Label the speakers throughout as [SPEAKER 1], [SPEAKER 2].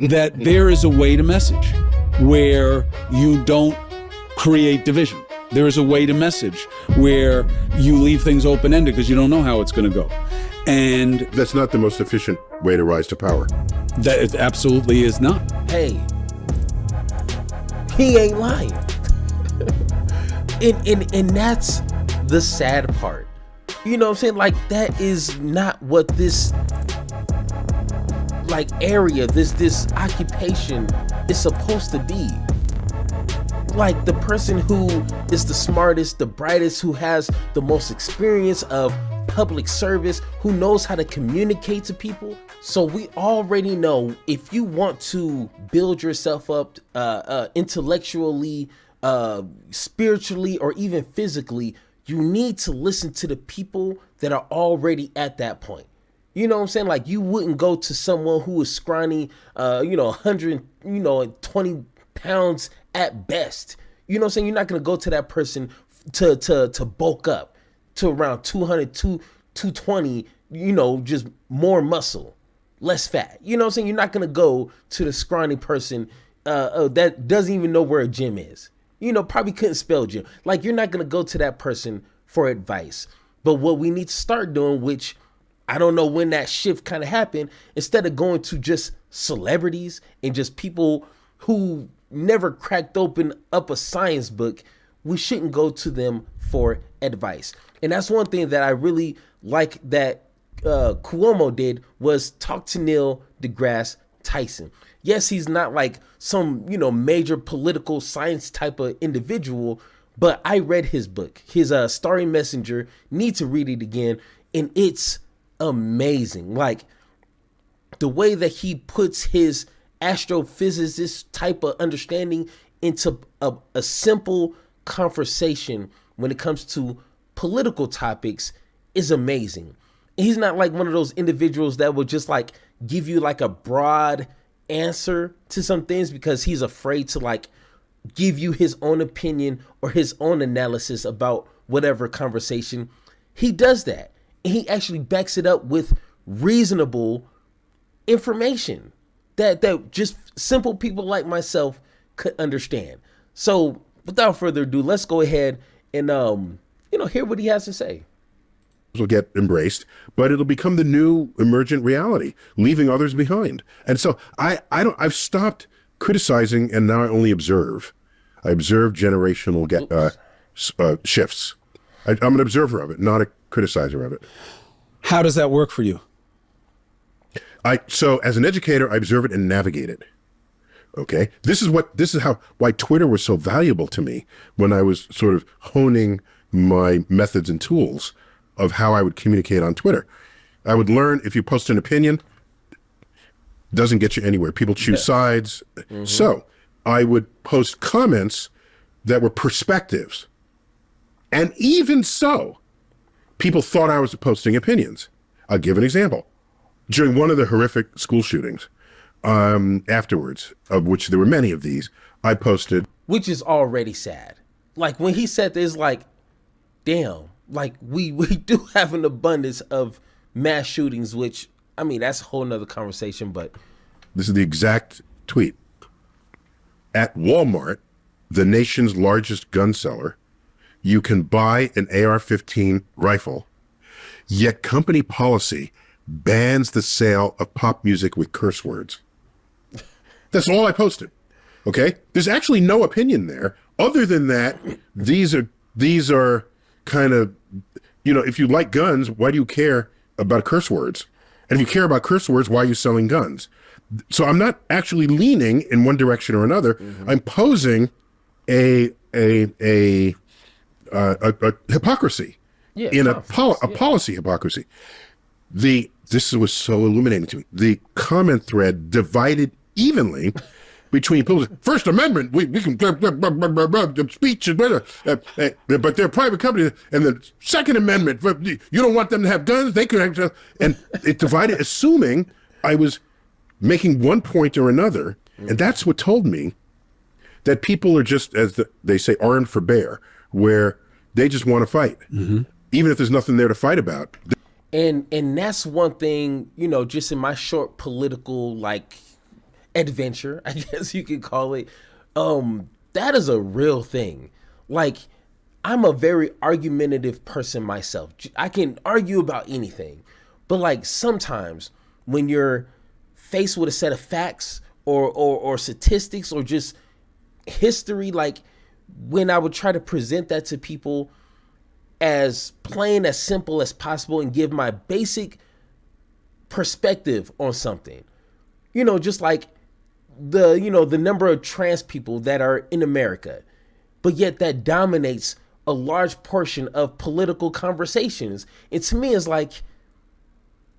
[SPEAKER 1] that there is a way to message where you don't create division. There is a way to message where you leave things open-ended because you don't know how it's going to go. And
[SPEAKER 2] that's not the most efficient way to rise to power.
[SPEAKER 1] That it absolutely is not.
[SPEAKER 3] Hey, he ain't lying. and that's the sad part. You know what I'm saying? Like, that is not what this like area, this occupation is supposed to be. Like, the person who is the smartest, the brightest, who has the most experience of public service, who knows how to communicate to people. So we already know, if you want to build yourself up intellectually, spiritually, or even physically, you need to listen to the people that are already at that point. You know what I'm saying? Like, you wouldn't go to someone who is scrawny, 120 pounds at best. You know what I'm saying? You're not going to go to that person to bulk up to around 200, 220, just more muscle, less fat. You know what I'm saying? You're not going to go to the scrawny person that doesn't even know where a gym is. Probably couldn't spell gym. Like, you're not going to go to that person for advice. But what we need to start doing, which I don't know when that shift kind of happened, instead of going to just celebrities and just people who never cracked open up a science book, we shouldn't go to them for advice. And that's one thing that I really like that Cuomo did, was talk to Neil deGrasse Tyson. Yes, he's not like some, major political science type of individual, but I read his book, his Starry Messenger. Need to read it again. And it's amazing. Like, the way that he puts his astrophysicist type of understanding into a simple conversation when it comes to political topics is amazing. And he's not like one of those individuals that will just like give you like a broad answer to some things because he's afraid to like give you his own opinion or his own analysis about whatever conversation. He does that. And he actually backs it up with reasonable information that just simple people like myself could understand. So without further ado, let's go ahead and hear what he has to say.
[SPEAKER 2] Will get embraced, but it'll become the new emergent reality, leaving others behind. And so I've stopped criticizing, and now I only observe. I observe generational shifts. I'm an observer of it, not a criticizer of it.
[SPEAKER 1] How does that work for you?
[SPEAKER 2] So as an educator, I observe it and navigate it. Okay. This is why Twitter was so valuable to me when I was sort of honing my methods and tools of how I would communicate on Twitter. I would learn, if you post an opinion, doesn't get you anywhere. People choose sides. Mm-hmm. So I would post comments that were perspectives. And even so, people thought I was posting opinions. I'll give an example. During one of the horrific school shootings, afterwards, of which there were many of these, I posted.
[SPEAKER 3] Which is already sad. Like, when he said this, like, damn, like we do have an abundance of mass shootings, which, I mean, that's a whole nother conversation, but.
[SPEAKER 2] This is the exact tweet. At Walmart, the nation's largest gun seller, you can buy an AR-15 rifle, yet company policy bans the sale of pop music with curse words. That's all I posted. Okay? There's actually no opinion there. Other than that, these are kind of, if you like guns, why do you care about curse words? And if you care about curse words, why are you selling guns? So I'm not actually leaning in one direction or another. Mm-hmm. I'm posing a hypocrisy, policy hypocrisy. This was so illuminating to me. The comment thread divided evenly between people. First Amendment, we can speech, but they're private companies. And the Second Amendment, you don't want them to have guns. They could have, and it divided, assuming I was making one point or another. And that's what told me that people are just, as they say, armed for bear, where they just want to fight, even if there's nothing there to fight about.
[SPEAKER 3] And that's one thing, just in my short political adventure, I guess you could call it. That is a real thing. Like, I'm a very argumentative person myself. I can argue about anything. But like sometimes when you're faced with a set of facts or statistics or just history, like when I would try to present that to people as plain, as simple as possible and give my basic perspective on something, just like the number of trans people that are in America, but yet that dominates a large portion of political conversations. And to me, it's like,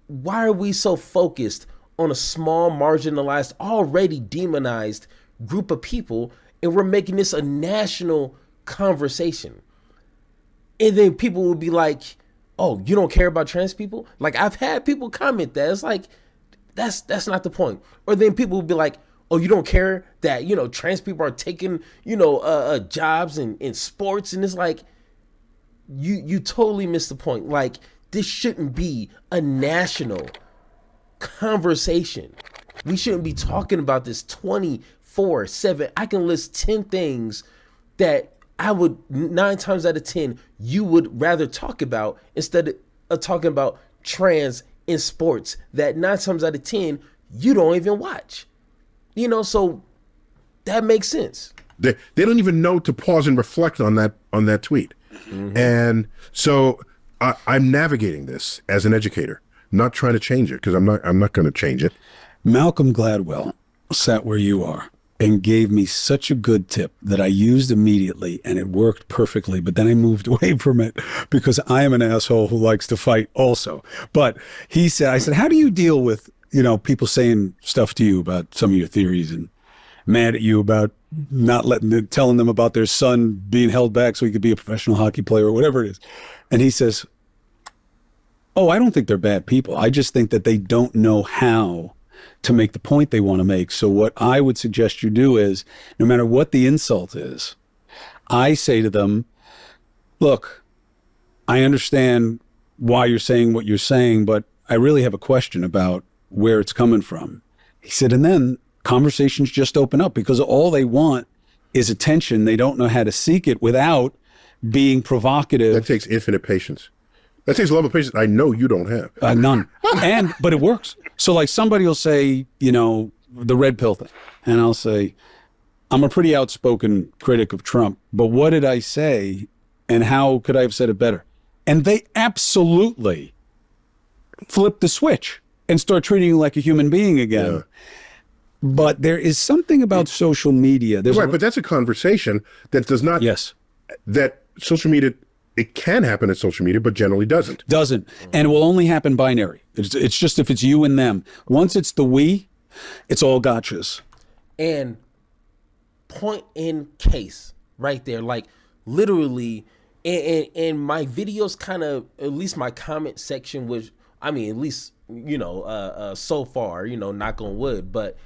[SPEAKER 3] why are we so focused on a small, marginalized, already demonized group of people, and we're making this a national conversation? And then people will be like, oh, you don't care about trans people? Like, I've had people comment that. It's like, that's not the point. Or then people will be like, oh, you don't care that, trans people are taking, jobs in sports. And it's like, you totally missed the point. Like, this shouldn't be a national conversation. We shouldn't be talking about this 24/7. I can list 10 things that I would 9 times out of 10 you would rather talk about instead of talking about trans in sports that 9 times out of 10 you don't even watch. So that makes sense.
[SPEAKER 2] They don't even know to pause and reflect on that tweet. Mm-hmm. And so I'm navigating this as an educator, not trying to change it, because I'm not going to change it.
[SPEAKER 1] Malcolm Gladwell sat where you are and gave me such a good tip that I used immediately, and it worked perfectly. But then I moved away from it because I am an asshole who likes to fight also. But I said, how do you deal with, people saying stuff to you about some of your theories and mad at you about not telling them about their son being held back so he could be a professional hockey player or whatever it is? And he says, oh, I don't think they're bad people. I just think that they don't know how to make the point they want to make. So what I would suggest you do is, no matter what the insult is, I say to them, look, I understand why you're saying what you're saying, but I really have a question about where it's coming from. He said, and then conversations just open up, because all they want is attention. They don't know how to seek it without being provocative.
[SPEAKER 2] That takes infinite patience. That takes a level of patience I know you don't have.
[SPEAKER 1] None. But it works. So like somebody will say, the red pill thing. And I'll say, I'm a pretty outspoken critic of Trump, but what did I say and how could I have said it better? And they absolutely flip the switch and start treating you like a human being again. Yeah. But there is something about social media.
[SPEAKER 2] But that's a conversation that does not...
[SPEAKER 1] Yes.
[SPEAKER 2] That social media... It can happen at social media, but generally doesn't.
[SPEAKER 1] Doesn't. And it will only happen binary. It's just if it's you and them. Once it's the we, it's all gotchas.
[SPEAKER 3] And point in case right there, like literally, and my videos kind of, at least my comment section was, at least, so far, knock on wood. But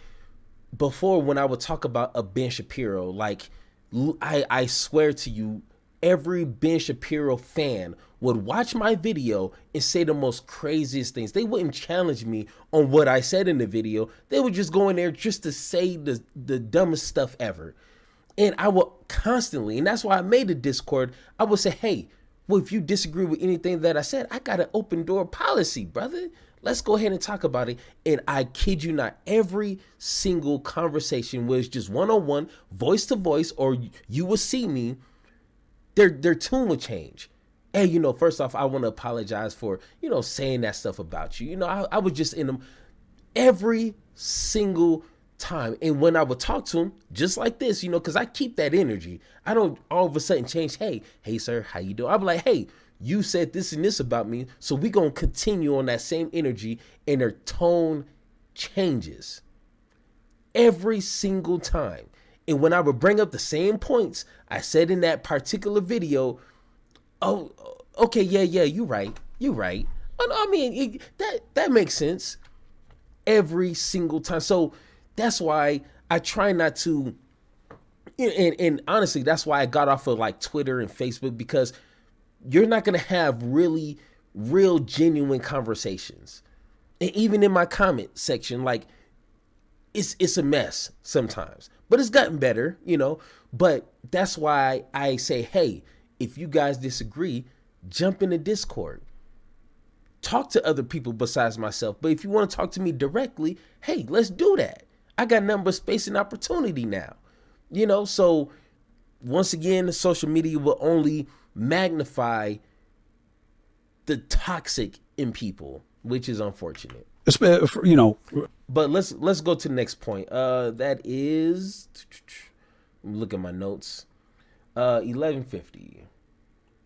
[SPEAKER 3] before, when I would talk about a Ben Shapiro, like I swear to you, every Ben Shapiro fan would watch my video and say the most craziest things. They wouldn't challenge me on what I said in the video. They would just go in there just to say the dumbest stuff ever. And I would constantly, and that's why I made a Discord, I would say, hey, well, if you disagree with anything that I said, I got an open door policy, brother. Let's go ahead and talk about it. And I kid you not, every single conversation was just one-on-one, voice to voice, or you will see me, their tune would change. Hey, first off, I want to apologize for, saying that stuff about you. I was just in them every single time. And when I would talk to them, just like this, because I keep that energy. I don't all of a sudden change. Hey, sir, how you doing? I'll be like, hey, you said this and this about me, so we going to continue on that same energy, and their tone changes every single time. And when I would bring up the same points I said in that particular video, oh, okay, yeah, you're right. That makes sense every single time. So that's why I try not to, and honestly, that's why I got off of like Twitter and Facebook, because you're not going to have really real, genuine conversations. And even in my comment section, like, it's a mess sometimes, but it's gotten better, you know. But that's why I say, hey, if you guys disagree, jump in the Discord. Talk to other people besides myself. But if you want to talk to me directly, hey, let's do that. I got nothing but space and opportunity now. You know, so once again, the social media will only magnify the toxic in people, which is unfortunate.
[SPEAKER 1] You know,
[SPEAKER 3] but let's go to the next point. That is, look at my notes. 11:50.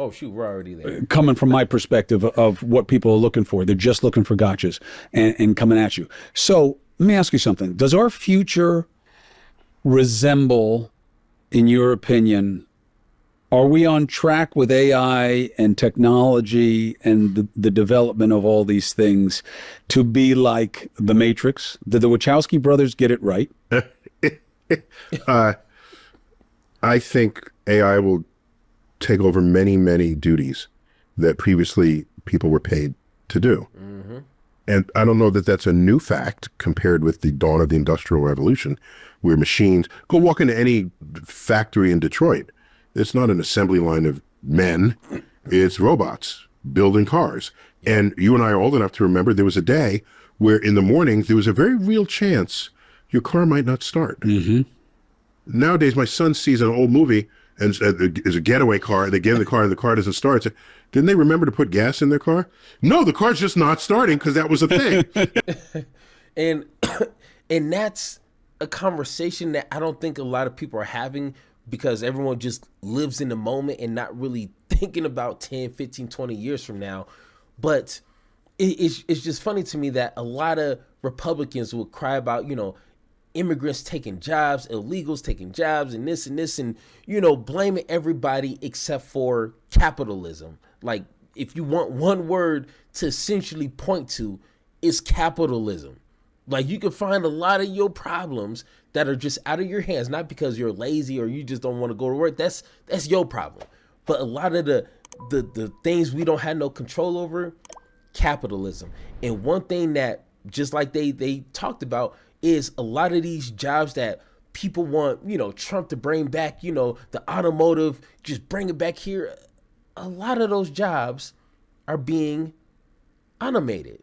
[SPEAKER 3] Oh shoot, we're already there.
[SPEAKER 1] Coming from my perspective of what people are looking for, they're just looking for gotchas and coming at you. So let me ask you something. Does our future resemble, in your opinion, are we on track with AI and technology and the development of all these things to be like The Matrix? Did the Wachowski brothers get it right?
[SPEAKER 2] I think AI will take over many, many duties that previously people were paid to do. Mm-hmm. And I don't know that that's a new fact compared with the dawn of the Industrial Revolution, where machines, go walk into any factory in Detroit. It's not an assembly line of men, it's robots building cars. And you and I are old enough to remember there was a day where in the mornings there was a very real chance your car might not start. Mm-hmm. Nowadays, my son sees an old movie and is a getaway car. They get in the car and the car doesn't start. So, didn't they remember to put gas in their car? No, the car's just not starting because that was a thing.
[SPEAKER 3] and that's a conversation that I don't think a lot of people are having, because everyone just lives in the moment and not really thinking about 10, 15, 20 years from now. But it's just funny to me that a lot of Republicans will cry about, you know, immigrants taking jobs, illegals taking jobs, and this, and, you know, blaming everybody except for capitalism. Like, if you want one word to essentially point to, it's capitalism. Like, you can find a lot of your problems that are just out of your hands, not because you're lazy or you just don't want to go to work. That's your problem. But a lot of the things we don't have no control over, capitalism. And one thing that, just like they talked about, is a lot of these jobs that people want, you know, Trump to bring back, you know, the automotive, just bring it back here. A lot of those jobs are being automated.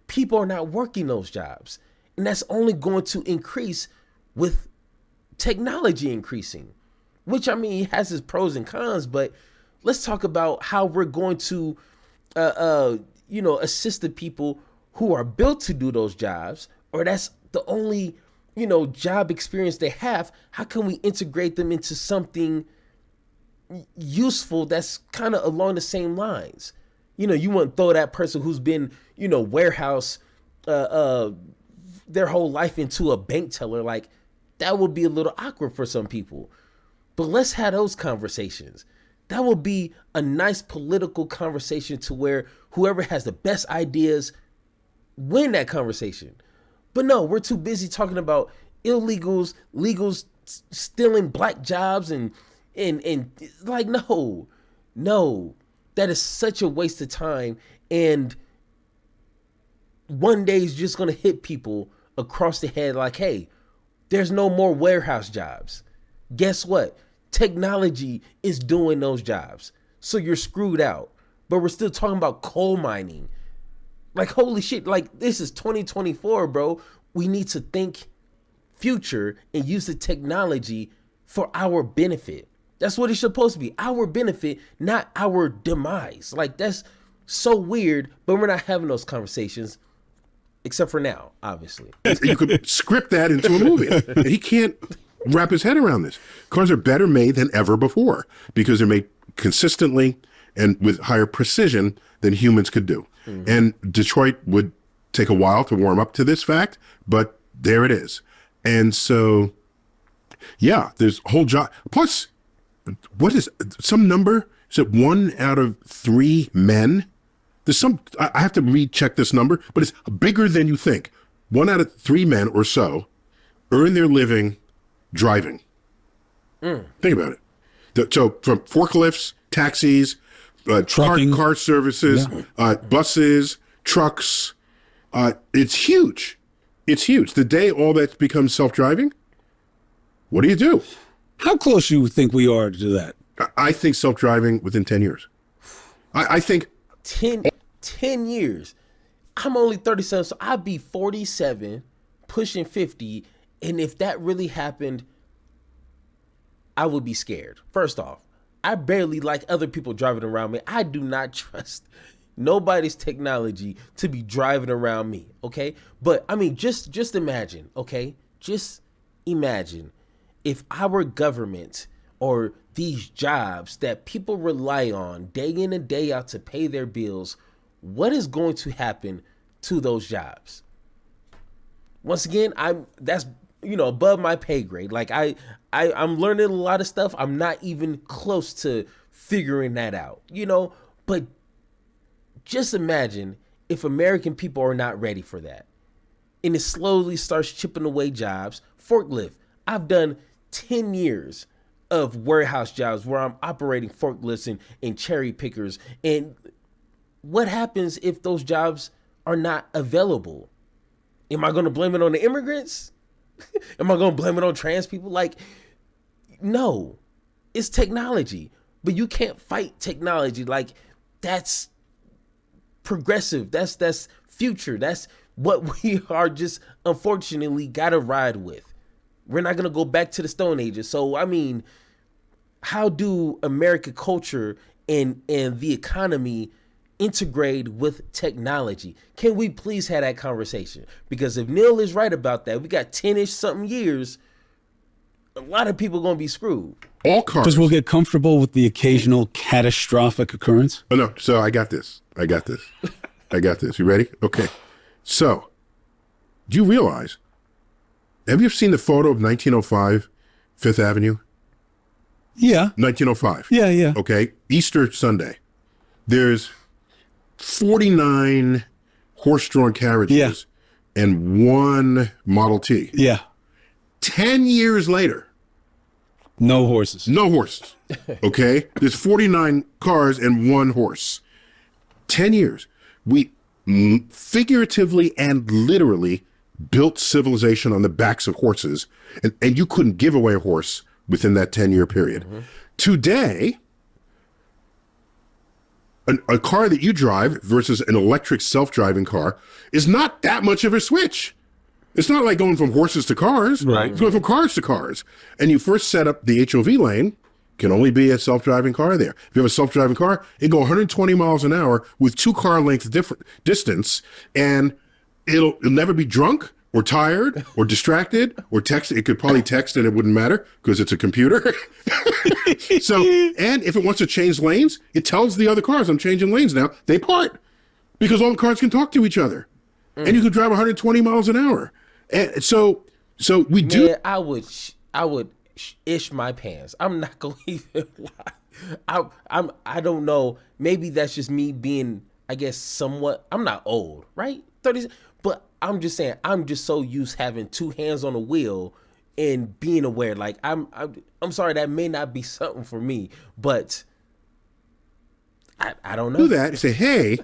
[SPEAKER 3] People are not working those jobs. And that's only going to increase with technology increasing, which, I mean, has its pros and cons, but let's talk about how we're going to, you know, assist the people who are built to do those jobs, or that's the only, you know, job experience they have. How can we integrate them into something useful that's kind of along the same lines? You know, you wouldn't throw that person who's been, you know, warehouse their whole life into a bank teller. Like, that would be a little awkward for some people. But let's have those conversations. That would be a nice political conversation to where whoever has the best ideas win that conversation. But no, we're too busy talking about illegals, legals stealing black jobs and like, no, that is such a waste of time. And one day is just going to hit people across the head like, hey, there's no more warehouse jobs. Guess what? Technology is doing those jobs. So you're screwed out. But we're still talking about coal mining. Like, holy shit, like, this is 2024, bro. We need to think future and use the technology for our benefit. That's what it's supposed to be. Our benefit, not our demise. Like, that's so weird, but we're not having those conversations, except for now, obviously.
[SPEAKER 2] You could script that into a movie. And he can't wrap his head around this. Cars are better made than ever before because they're made consistently and with higher precision than humans could do. Mm-hmm. And Detroit would take a while to warm up to this fact, but there it is. And so, yeah, there's a whole job. Plus, what is some number? Is it 1 out of 3 men? There's some, I have to recheck this number, but it's bigger than you think. 1 out of 3 men or so earn their living driving. Think about it. So from forklifts, taxis, car services, buses, trucks, it's huge. It's huge. The day all that becomes self-driving, what do you do?
[SPEAKER 1] How close you think we are to that?
[SPEAKER 2] I think self-driving within 10 years. I think
[SPEAKER 3] 10 years. I'm only 37, so I'd be 47, pushing 50. And if that really happened, I would be scared. First off, I barely like other people driving around me. I do not trust nobody's technology to be driving around me, okay? But I mean, just imagine, okay? Just imagine if our government or these jobs that people rely on day in and day out to pay their bills, what is going to happen to those jobs? Once again, that's above my pay grade. Like I'm learning a lot of stuff. I'm not even close to figuring that out, but just imagine if American people are not ready for that. And it slowly starts chipping away jobs. Forklift. I've done 10 years of warehouse jobs where I'm operating forklifts and cherry pickers. And what happens if those jobs are not available? Am I going to blame it on the immigrants? Am I going to blame it on trans people? Like, no, it's technology, but you can't fight technology. Like, that's progressive. That's future. That's what we are just unfortunately got to ride with. We're not going to go back to the Stone Ages. So, I mean, how do American culture and the economy integrate with technology? Can we please have that conversation? Because if Neil is right about that, we got 10-ish something years, a lot of people are going to be screwed.
[SPEAKER 2] All cars.
[SPEAKER 1] Because we'll get comfortable with the occasional catastrophic occurrence.
[SPEAKER 2] Oh, no. So I got this. You ready? Okay. So, do you realize, have you ever seen the photo of 1905 Fifth Avenue?
[SPEAKER 1] Yeah.
[SPEAKER 2] 1905.
[SPEAKER 1] Yeah.
[SPEAKER 2] Okay. Easter Sunday. There's 49 horse-drawn carriages and one Model T.
[SPEAKER 1] Yeah.
[SPEAKER 2] 10 years later.
[SPEAKER 1] No horses.
[SPEAKER 2] No horses. Okay? There's 49 cars and one horse. 10 years. We figuratively and literally built civilization on the backs of horses, and you couldn't give away a horse within that 10-year period. Mm-hmm. Today, a car that you drive versus an electric self-driving car is not that much of a switch. It's not like going from horses to cars.
[SPEAKER 1] Right.
[SPEAKER 2] It's going from cars to cars. And you first set up the HOV lane, can only be a self-driving car there. If you have a self-driving car, it can go 120 miles an hour with 2 car lengths distance, and it'll never be drunk or tired or distracted or text. It could probably text and it wouldn't matter because it's a computer. So, and if it wants to change lanes, it tells the other cars, I'm changing lanes now. They part because all the cars can talk to each other. And you could drive 120 miles an hour. And so we do.
[SPEAKER 3] Man, I would ish my pants. I'm not going to even lie. I don't know. Maybe that's just me being, I guess, somewhat, I'm not old, right? 30, but I'm just saying, I'm just so used having 2 hands on the wheel and being aware. Like, I'm sorry, that may not be something for me, but I don't know.
[SPEAKER 2] Do that. You say, hey,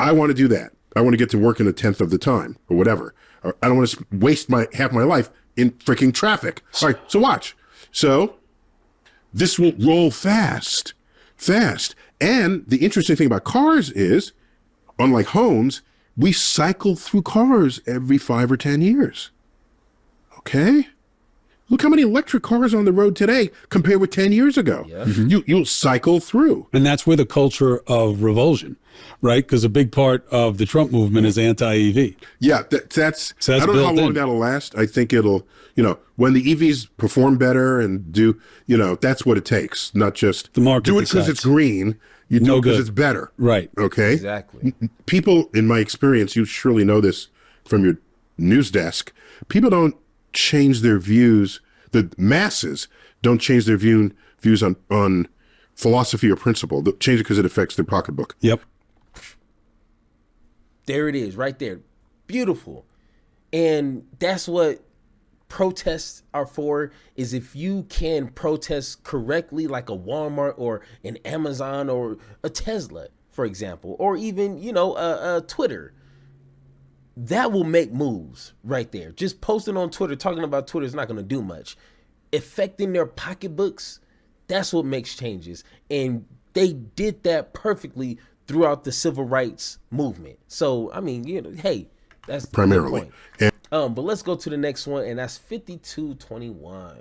[SPEAKER 2] I want to do that. I want to get to work in a 10th of the time or whatever. Or I don't want to waste half my life in freaking traffic. All right, so watch. So this will roll fast. And the interesting thing about cars is, unlike homes, we cycle through cars every 5 or 10 years. Okay? Look how many electric cars are on the road today compared with 10 years ago. Yeah. Mm-hmm. You'll cycle through.
[SPEAKER 1] And that's where the culture of revulsion, right? Because a big part of the Trump movement is anti-EV.
[SPEAKER 2] Yeah, that's I don't know how long that'll last. I think it'll, when the EVs perform better and do, that's what it takes. Not just
[SPEAKER 1] the market
[SPEAKER 2] do it because it's green. You do it because it's better.
[SPEAKER 1] Right.
[SPEAKER 2] Okay?
[SPEAKER 3] Exactly.
[SPEAKER 2] People, in my experience, you surely know this from your news desk, people don't change their views. The masses don't change their views on philosophy or principle. They'll change it because it affects their pocketbook.
[SPEAKER 1] Yep.
[SPEAKER 3] There it is, right there. Beautiful. And that's what protests are for, is if you can protest correctly, like a Walmart or an Amazon or a Tesla, for example, or even, a Twitter. that will make moves right there. Just posting on Twitter, talking about Twitter is not going to do much. Affecting their pocketbooks, that's what makes changes. And they did that perfectly throughout the civil rights movement. So, I mean, hey, that's
[SPEAKER 2] primarily.
[SPEAKER 3] The point. But let's go to the next one, and that's 5221.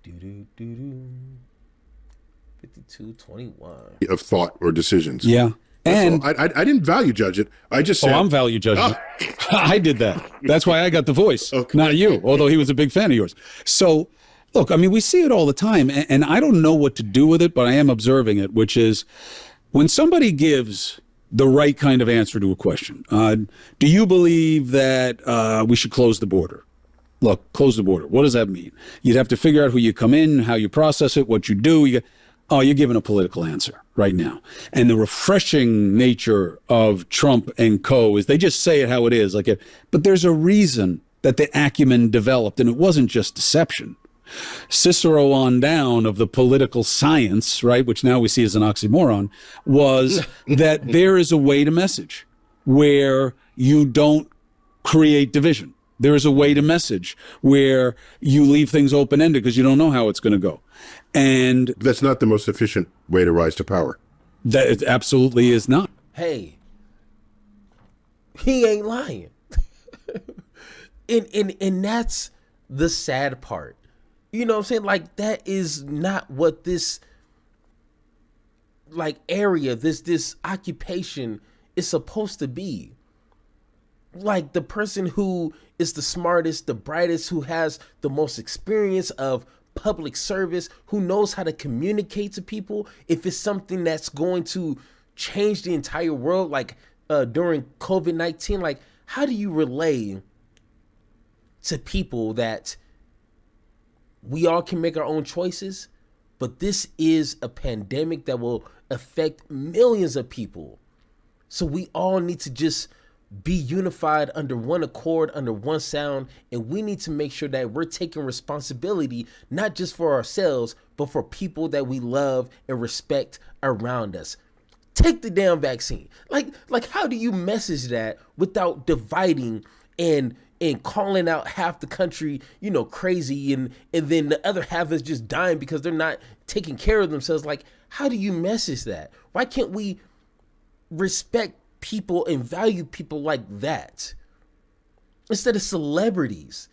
[SPEAKER 3] 5221.
[SPEAKER 2] Of thought or decisions.
[SPEAKER 1] Yeah. And
[SPEAKER 2] I didn't value judge it. I just said,
[SPEAKER 1] I'm value judging. I did that. That's why I got the voice,
[SPEAKER 2] Okay.
[SPEAKER 1] not you, although he was a big fan of yours. So, look, I mean, we see it all the time, and I don't know what to do with it, but I am observing it, which is when somebody gives the right kind of answer to a question. Do you believe that we should close the border? Look, close the border. What does that mean? You'd have to figure out who you come in, how you process it, what you do. You're giving a political answer right now. And the refreshing nature of Trump and co. is they just say it how it is. But there's a reason that the acumen developed, and it wasn't just deception. Cicero on down of the political science, right, which now we see as an oxymoron, was that there is a way to message where you don't create division. There is a way to message where you leave things open-ended because you don't know how it's going to go. And
[SPEAKER 2] that's not the most efficient way to rise to power.
[SPEAKER 1] That it absolutely is not.
[SPEAKER 3] Hey, he ain't lying. and that's the sad part. You know what I'm saying? Like, that is not what this area, this occupation is supposed to be. Like, the person who is the smartest, the brightest, who has the most experience of public service, who knows how to communicate to people, if it's something that's going to change the entire world, like during COVID-19, like, how do you relay to people that we all can make our own choices, but this is a pandemic that will affect millions of people. So we all need to just be unified under one accord, under one sound, and we need to make sure that we're taking responsibility, not just for ourselves, but for people that we love and respect around us. Take the damn vaccine. Like how do you message that without dividing and calling out half the country, crazy, and then the other half is just dying because they're not taking care of themselves? Like, how do you message that? Why can't we respect people and value people like that instead of celebrities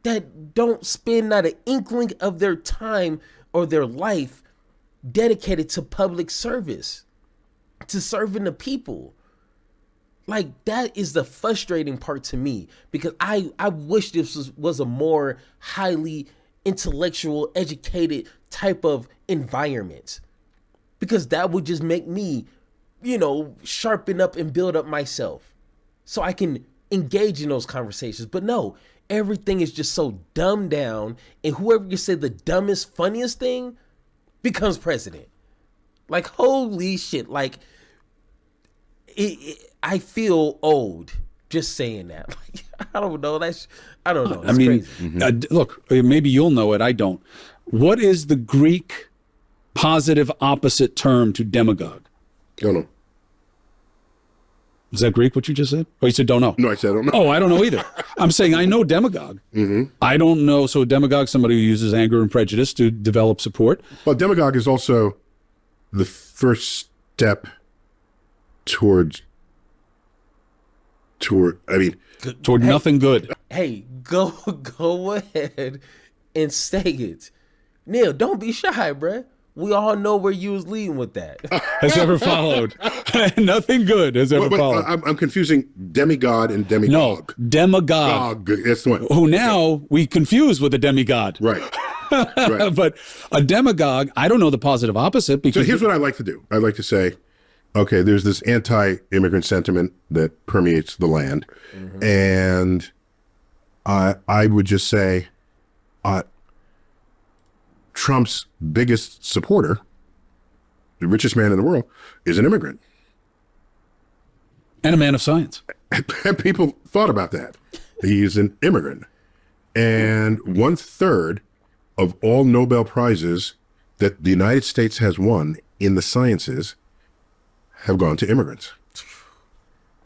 [SPEAKER 3] that don't spend not an inkling of their time or their life dedicated to public service, to serving the people? Like, that is the frustrating part to me, because I wish this was a more highly intellectual, educated type of environment, because that would just make me, sharpen up and build up myself so I can engage in those conversations. But no, everything is just so dumbed down, and whoever can say the dumbest, funniest thing becomes president. Like, holy shit. Like, I feel old just saying that. Like, I don't know. I don't know. It's crazy.
[SPEAKER 1] Look, maybe you'll know it. I don't. What is the Greek positive opposite term to demagogue?
[SPEAKER 2] Don't know.
[SPEAKER 1] Is that Greek, what you just said? Oh, you said don't know.
[SPEAKER 2] No, I said I don't know.
[SPEAKER 1] Oh, I don't know either. I'm saying I know demagogue.
[SPEAKER 2] Mm-hmm.
[SPEAKER 1] I don't know. So a demagogue, somebody who uses anger and prejudice to develop support.
[SPEAKER 2] Well, demagogue is also the first step toward
[SPEAKER 1] nothing good.
[SPEAKER 3] Hey, go ahead and say it. Neil, don't be shy, bruh. We all know where you was leading with that.
[SPEAKER 1] Has ever followed. Nothing good has ever followed.
[SPEAKER 2] I'm confusing demigod and demagogue.
[SPEAKER 1] No, demagogue.
[SPEAKER 2] That's the one.
[SPEAKER 1] Who now we confuse with a demigod.
[SPEAKER 2] Right. Right.
[SPEAKER 1] But a demagogue, I don't know the positive opposite. Because
[SPEAKER 2] So here's what I like to do. I like to say, okay, there's this anti-immigrant sentiment that permeates the land. Mm-hmm. And I would just say, Trump's biggest supporter, the richest man in the world, is an immigrant.
[SPEAKER 1] And a man of science.
[SPEAKER 2] People thought about that. He's an immigrant. And 1/3 of all Nobel Prizes that the United States has won in the sciences have gone to immigrants.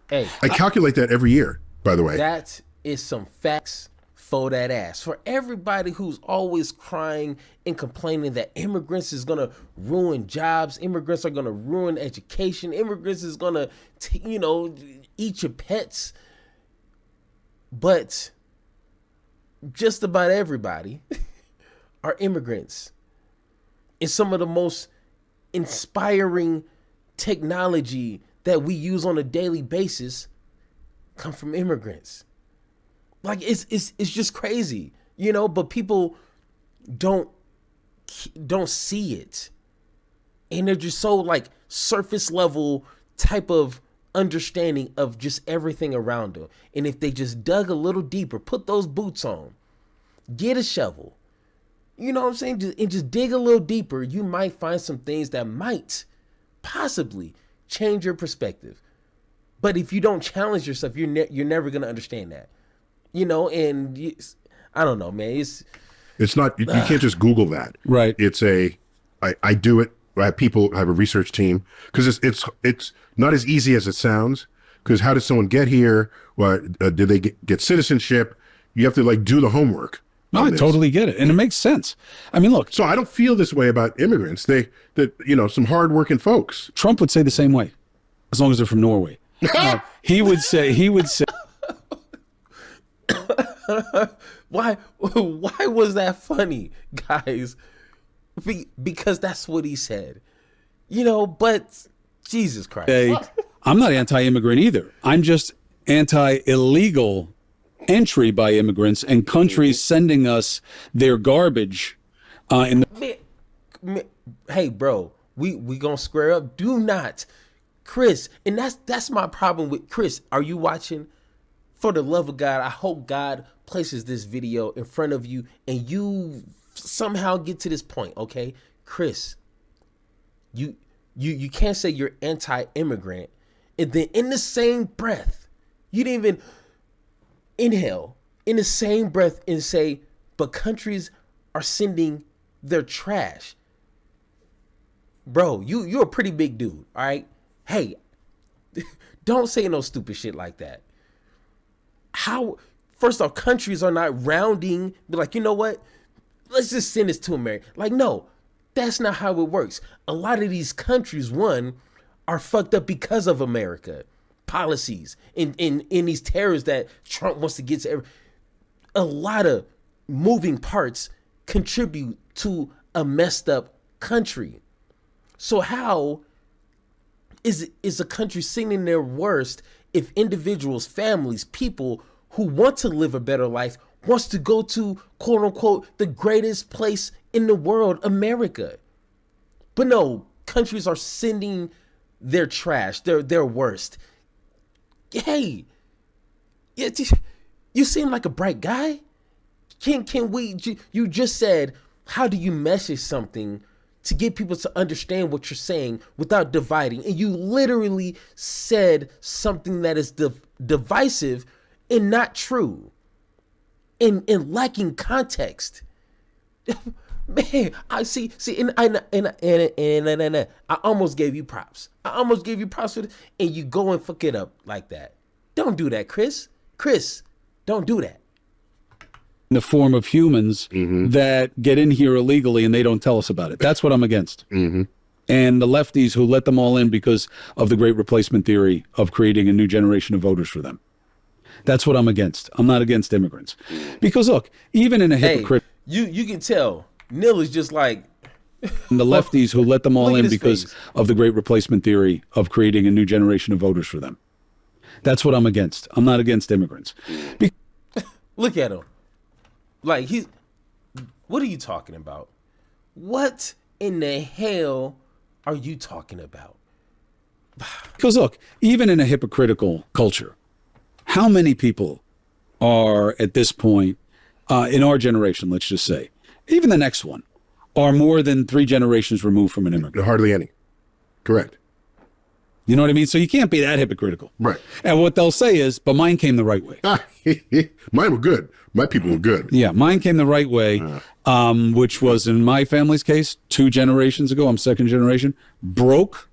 [SPEAKER 3] Hey,
[SPEAKER 2] I calculate that every year, by the way.
[SPEAKER 3] that is some facts for that ass. For everybody who's always crying and complaining that immigrants is gonna ruin jobs, immigrants are gonna ruin education, immigrants is gonna, eat your pets. But just about everybody are immigrants. It's some of the most inspiring technology that we use on a daily basis come from immigrants. Like it's just crazy, but people don't see it. And they're just so like surface level type of understanding of just everything around them. And if they just dug a little deeper, put those boots on, get a shovel, you know what I'm saying? And just dig a little deeper, you might find some things that might possibly change your perspective. But if you don't challenge yourself, you're never going to understand that. I don't know, man.
[SPEAKER 2] It's not, you can't just Google that.
[SPEAKER 1] Right.
[SPEAKER 2] I do it. I have a research team because it's not as easy as it sounds. Because how did someone get here? Did they get citizenship? You have to like do the homework.
[SPEAKER 1] No, I totally get it. And it makes sense. I mean, look.
[SPEAKER 2] So I don't feel this way about immigrants. Some hardworking folks.
[SPEAKER 1] Trump would say the same way, as long as they're from Norway. He would say,
[SPEAKER 3] why was that funny, guys? Because that's what he said, but Jesus Christ.
[SPEAKER 1] I'm not anti-immigrant either. I'm just anti-illegal entry by immigrants and countries sending us their garbage.
[SPEAKER 3] Hey, bro, we gonna square up. Do not, Chris. And that's my problem with Chris. Are you watching? For the love of God, I hope God places this video in front of you and you somehow get to this point, okay? Chris, you can't say you're anti-immigrant and then in the same breath, you didn't even inhale in the same breath and say, but countries are sending their trash. Bro, you're a pretty big dude, all right? Hey, don't say no stupid shit like that. How, first off, countries are not rounding, be like, you know what? Let's just send this to America. Like, no, that's not how it works. A lot of these countries, one, are fucked up because of America policies in these terrors that Trump wants to get to. A lot of moving parts contribute to a messed up country. So how is a country singing their worst if individuals, families, people who want to live a better life wants to go to, quote unquote, the greatest place in the world, America? But no, countries are sending their trash, their worst. Hey, you seem like a bright guy. Can we, you just said, how do you message something to get people to understand what you're saying without dividing? And you literally said something that is divisive and not true and lacking context. Man, I see, and I almost gave you props. I almost gave you props for this, and you go and fuck it up like that. Don't do that, Chris. Chris, don't do that.
[SPEAKER 1] In the form of humans that get in here illegally and they don't tell us about it. That's what I'm against. And the lefties who let them all in because of the great replacement theory of creating a new generation of voters for them. That's what I'm against. I'm not against immigrants. Because look, even in a hypocrite...
[SPEAKER 3] You can tell Neil is just like...
[SPEAKER 1] the lefties who let them all in because of the great replacement theory of creating a new generation of voters for them. That's what I'm against. I'm not against immigrants.
[SPEAKER 3] Look at him. Like, what are you talking about? What in the hell are you talking about?
[SPEAKER 1] Because look, even in a hypocritical culture, how many people are at this point, in our generation, let's just say, even the next one, are more than 3 generations removed from an immigrant?
[SPEAKER 2] Hardly any. Correct.
[SPEAKER 1] You know what I mean? So you can't be that hypocritical.
[SPEAKER 2] Right.
[SPEAKER 1] And what they'll say is, but mine came the right way.
[SPEAKER 2] Mine were good. My people were good.
[SPEAKER 1] Yeah, mine came the right way, which was, in my family's case, 2 generations ago. I'm second generation. Broke,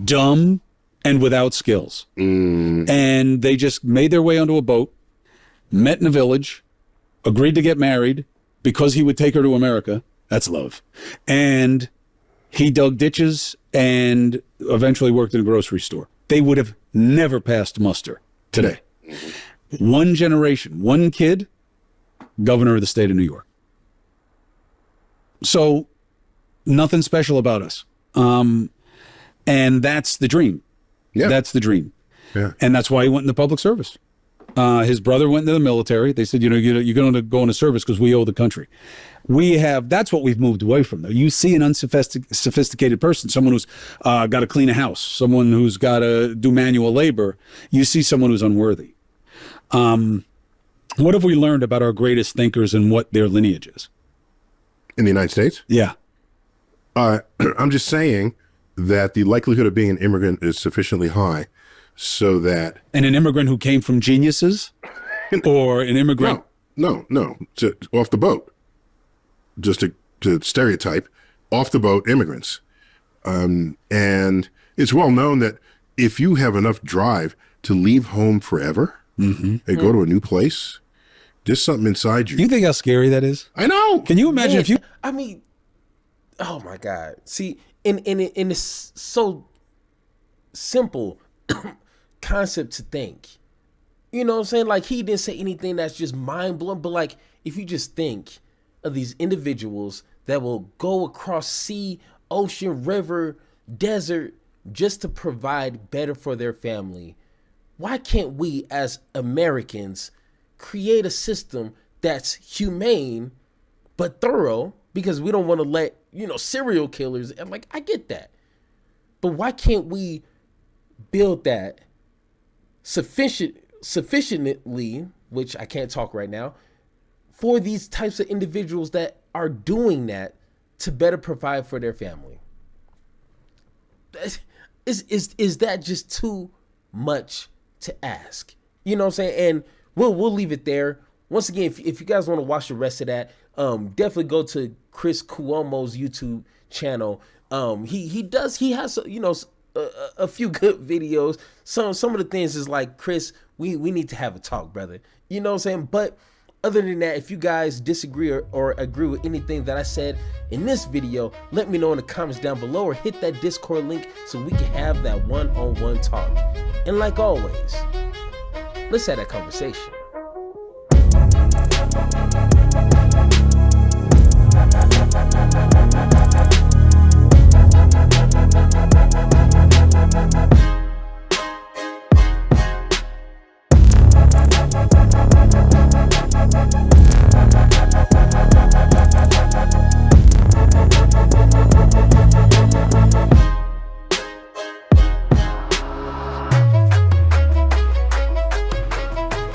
[SPEAKER 1] dumb, and without skills. And they just made their way onto a boat, met in a village, agreed to get married because he would take her to America. That's love. And he dug ditches and eventually worked in a grocery store. They would have never passed muster today. One generation, one kid, governor of the state of New York. So nothing special about us. And that's the dream.
[SPEAKER 2] Yeah.
[SPEAKER 1] That's the dream.
[SPEAKER 2] Yeah.
[SPEAKER 1] And that's why he went into public service. His brother went into the military. They said, you're going to go into service because we owe the country. That's what we've moved away from, though. You see an unsophisticated person, someone who's got to clean a house, someone who's got to do manual labor. You see someone who's unworthy. What have we learned about our greatest thinkers and what their lineage is?
[SPEAKER 2] In the United States?
[SPEAKER 1] Yeah.
[SPEAKER 2] I'm just saying that the likelihood of being an immigrant is sufficiently high so that...
[SPEAKER 1] And an immigrant who came from geniuses? Or an immigrant...
[SPEAKER 2] No. Off the boat. Just to stereotype, off the boat immigrants. And it's well known that if you have enough drive to leave home forever and go to a new place, there's something inside you.
[SPEAKER 1] Do you think how scary that is?
[SPEAKER 2] I know.
[SPEAKER 1] Can you imagine if you...
[SPEAKER 3] I mean, oh my God. See, in it's so simple concept to think. You know what I'm saying? Like, he didn't say anything that's just mind blowing, but like, if you just think of these individuals that will go across sea, ocean, river, desert, just to provide better for their family, why can't we as Americans create a system that's humane but thorough? Because we don't want to let, serial killers, and like, I get that. But why can't we build that sufficiently, which I can't talk right now, for these types of individuals that are doing that to better provide for their family? Is that just too much to ask? You know what I'm saying? And we'll leave it there. Once again, if you guys want to watch the rest of that, definitely go to Chris Cuomo's YouTube channel. He has a few good videos. Some of the things is like, Chris, we need to have a talk, brother. You know what I'm saying? But other than that, if you guys disagree or agree with anything that I said in this video, let me know in the comments down below, or hit that Discord link so we can have that one-on-one talk. And like always, let's have that conversation.